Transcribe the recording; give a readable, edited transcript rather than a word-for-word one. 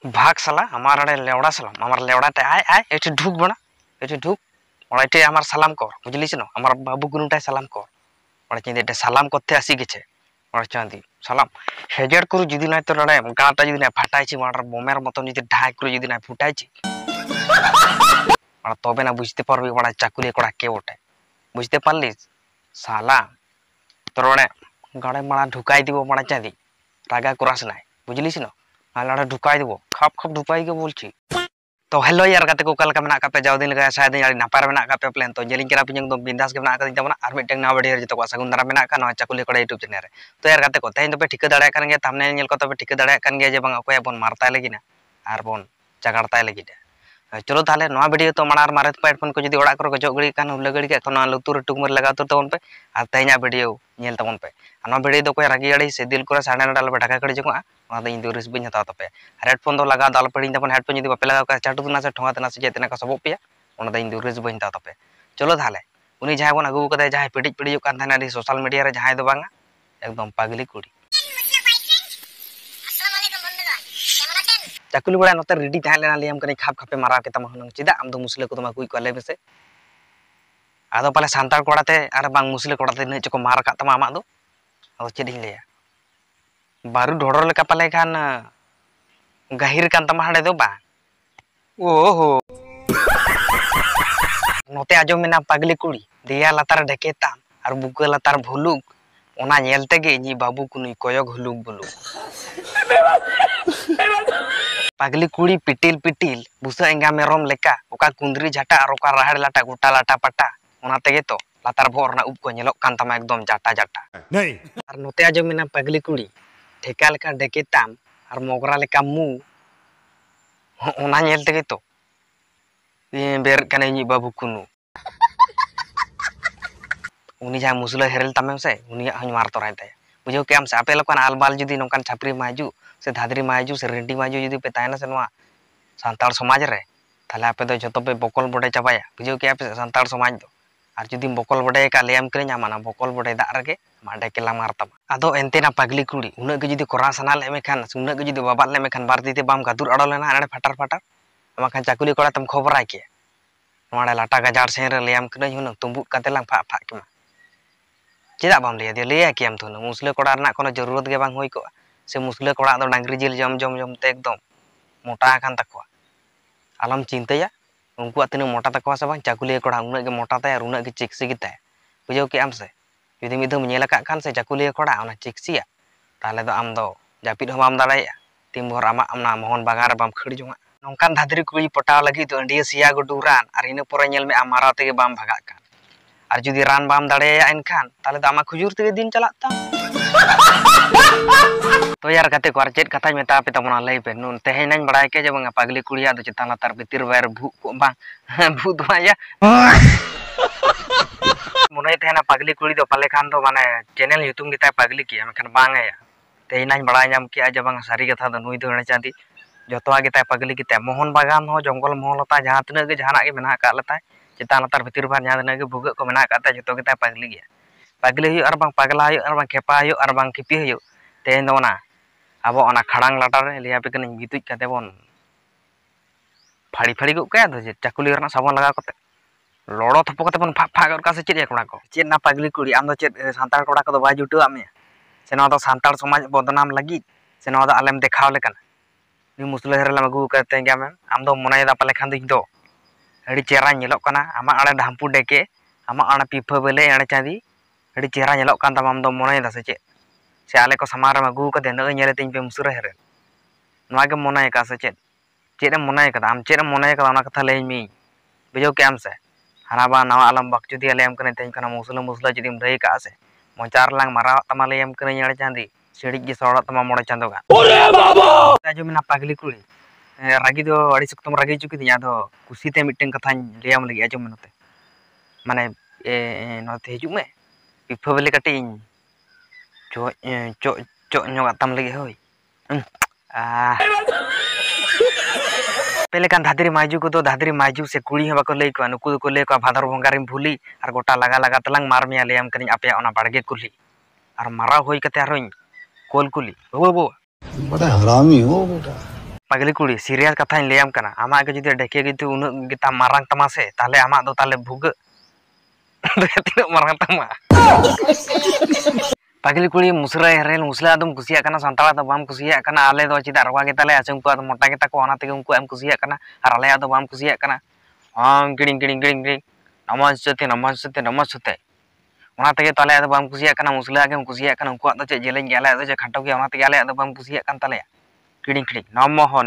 भाग साला हमारे लेवड़ा सलाम हमार लेवड़ा ते आय आय एठी ढुक बना एठी ढुक ओड़ा एठी हमार सालाम कर बुझलिस न हमार बाबू गुनुटाय सालाम कर ओड़ा चिंदे एटे सालाम करते आसी गेछे ओड़ा चांदी सालाम हेजेर करू जुदी नाय तो रडे गाटा जुदी नाय फाटाइछि मार बोमेर मतन जुदी ढाई करू जुदी नाय फुटाइछि ओड़ा तबे ना बुझते पारबि ओड़ा चाकुली कोड़ा के ओटे बुझते पारलिस साला तोरणे गाड़े माड़ा ढुकाई दिबो माड़ा चांदी रागा करास नाय बुझलिस न आलाड़ा ढुकाई दिबो खप खप ढुकाई के बोलछि तो हेलो यार गाते को कलका मेना कापे जाव दिन लगा शायद यार नापार मेना कापे प्लान तो जेलिंग केरा पिंजंग दो बिंदास के मेना का दिता आर मिटeng ना बड़ी जतो को सगुंदरा मेना का ना चाकुली कोड़ा यूट्यूब चैनल रे तो यार गाते को तेन तो पे ठिका दाड़ा कान गया थंबनेल नेल को तो पे ठिका दाड़ा कान गया जे बंग अकोय बोन मारताय लगिना आर बोन चगाड़ताय लगिना चलो ताले नवा वीडियो तो मानार मारे पाइटफोन को जदी ओड़ा को जोगड़ी कान लगड़ी के कोना लुतुर टुकमर लगा तो तोन पे आर तेना वीडियो नेल तबन पे नवा वीडियो दो कोय रागी अड़ी से दिल को साडे नडाल पे ढाका कड़ी जको ओना द इंदो रिस बिन हता तपे हेडफोन दो लगा दाल पड़ी तबन हेडफोन जदी बापे लगा का चाटू ना से ठोंगा तना से जेतना का सबो पे ओना द इंदो रिस बिन हता तपे चलो ताले उनी जहां बोन अगु कदे जहां पिटिज पिटिज कान थाना दी सोशल मीडिया रे जहां दो बांगा एकदम पागली कुड़ी चाकुली बड़ा नते रेडी थाय लेना लियम कने खाप खापे मारा के तम हनंग चिदा आम दो मुसले को तमा कुई को ले बेसे आदो पाले सांतार कोड़ाते आर बांग मुसले कोड़ाते ने चको मार का तमा आमा दो आदो चेदिन लेया बारू ढोडर लेका पाले खान गाहिर कान तमा हडे दो बा ओहो नोते आजो मेना पागली कुड़ी दिया लातार ढेकेता आर बुके लातार भुलुक ओना नेलते गे इनी बाबू कुनुई कोयग हुलुक बुलुक पागली कुड़ी पिटिल पिटिल बुसा एंगा मेरम लेका ओका कुंदरी झाटा और ओका राहड़ लाटा गोटा लाटा पाटा ओना तेगे तो लातार भोर ना उप को नेलोक कान तमा एकदम जाटा जाटा नहीं आर नोते आजो मेना पागली कुड़ी ठेका लेका डेकेताम आर मोगरा लेका मु ओना नेल तेगे तो बेर कने इनी बाबू कुनु उनी जहां मुसला हेरल तमेम से उनी हन मार तोराय ताय बुझो के आम से आपे लोकन आलबाल जुदी नोकान छापरी माजू से धादरी माजू से रेंडी माजू जुदी पे तायना से नवा सांताल समाज रे थाले आपे दो जतो पे बकल बडे चाबाया बुझो के आपे सांताल समाज दो आर जुदी बकल बडे का लेम करे नामाना बकल बडे दा रगे माडे केला मारता आदो एंतेना पागली कुड़ी उना के जुदी कोरा सना ले मेखान उना के जुदी बाबा ले मेखान बार दीते बाम गादुर अडो लेना अडे फटार फटार अमाखान चाकुली कोड़ा तम खबराय के नवाडे लाटा गजार से रे लेम करे हुन तुंबु काते लांग फा फा के चेदा बाम ले दे लेया के हम थुन मुसले कोड़ा रना कोनो जरूरत के बांग होई को से मुसले कोड़ा दो डांगरी जिल जम जम जम ते एकदम मोटा खान तकवा आलम चिंताया उनको तिना मोटा तकवा से बांग चाकुली कोड़ा उना के मोटा ताय उना के चिक्सी के ताय बुझो के आम से जुदी मिदम नेला का खान से चाकुली कोड़ा उना चिक्सिया ताले दो आम दो जापिद हम आम दाड़ाया तिम भर आमा amna मोहन बागार बाम खड़ी जोंगा नोंकान धादरी कुड़ी पटाव लगी तो अंडिया सिया गुडू रान और इने पोरे नेल में आमारा तेगे बाम भागा कान और जुदी रान बाम दाड़ेया एनखान ताले द आमा खुजूर तेगे दिन चलात ता तो यार गाते को चेत कथा मेता पे तमना लई पे नुन तेहे नाइन बड़ाय के जे बंगा पागली कुड़िया दो चितान लातार बितिर बायर भू को बा भूत माया मुनय तेना पागली कुड़ी दो पाले खान दो माने चैनल यूट्यूब गिता पागली की मेखान बांगा या तेहे नाइन बड़ाय नाम किया जे बंगा सारी कथा दो नुई दो हणे चांदी जतवा गिता पागली गिता मोहन बागान हो जंगल मोहन लता जहां तने के जहाना के मेना का लता चितान लातार बितिर बार जहां तने के भूग को मेना का जतो गिता पागली गया पागली हुई और बांग पागला हुई और बांग खेपा हुई और बांग खिपी हुई तेन दो ना अब ओना खड़ांग लाटार लिया पे कन गितुज काते बोन फाड़ी फाड़ी को कया दो जे चाकुली रना साबन लगा कते लोड़ो थपो कते बोन फा फा का से चेत कोड़ा को चेत ना पागली कुड़ी आम दो चेत सांतार कोड़ा को बाय जुटो आमे से नवा दो सांतार समाज बदनाम लगी से नवा दो आलेम देखाव लेकन नि मुसले हेरला मगु करते गया मैं आम दो मने दा पाले खान दो अड़ी चेहरा नेलो कना आमा आड़े ढांपू डेके आमा आड़ा पिफा बेले आड़े चांदी अड़ी चेहरा नेलो कान तमाम दो मने दा से चेत से आले को समार मगु कते न नेले तिन पे मुसरे हेरे नवा के मने का से चेत चेत मने का आम चेत मने का कथा ले मी बुझो के आम से हाना बा नवा आलम बक जुदी आले एम कने तेन कना मुसला मुसला जुदीम रही का से मोचार लांग मारा तमा ले एम कने आड़े चांदी सिड़ी जी सौड़ा तमा मोड़े चांदो गा ओरे बाबा आजो मेना पागली कुड़ी रागी दो अड़ी सुक्तम रागी चुकी दिया दो कुसीते मिटन कथा लेयाम लगी आजो मनते माने नते हिजु में पिफा बेले कटी चो चो चो न्योगातम लगी होय आ पेले कान धादरी माइजू को तो धादरी माइजू से कुड़ी ह बाको लई को नुकु को ले को भादर भंगारिम भूली और गोटा लगा लगा तलंग मार मिया लेयाम कनी आपे ओना बाड़गे कुली और मारा होई कते आरोኝ कोल कुली बो बड़ा हरामी हो बेटा। पागली कुड़ी सीरियस कथा लैम कना आमा के जुदी डेके जुदी उन गिता मारंग तमा से ताले आमा दो ताले भुग तीन मारंग तमा पागली कुड़ी मुसरा हेरेल मुसला दम कुसिया कना संताला दो बाम कुसिया कना आले दो चिदा रवा गे ताले आचम को मोटा गे ताको ओना तेगे उनको एम कुसिया कना आर आले दो बाम कुसिया कना हम गिडिंग गिडिंग गिडिंग गिडिंग नमस्ते ओना तेगे ताले दो बाम कुसिया कना मुसला गे कुसिया कना उनको दो चे जेलें गेले दो चे खटो गे ओना तेगे आले दो बाम कुसिया कन ताले गिडिंग गिडिंग नमो हो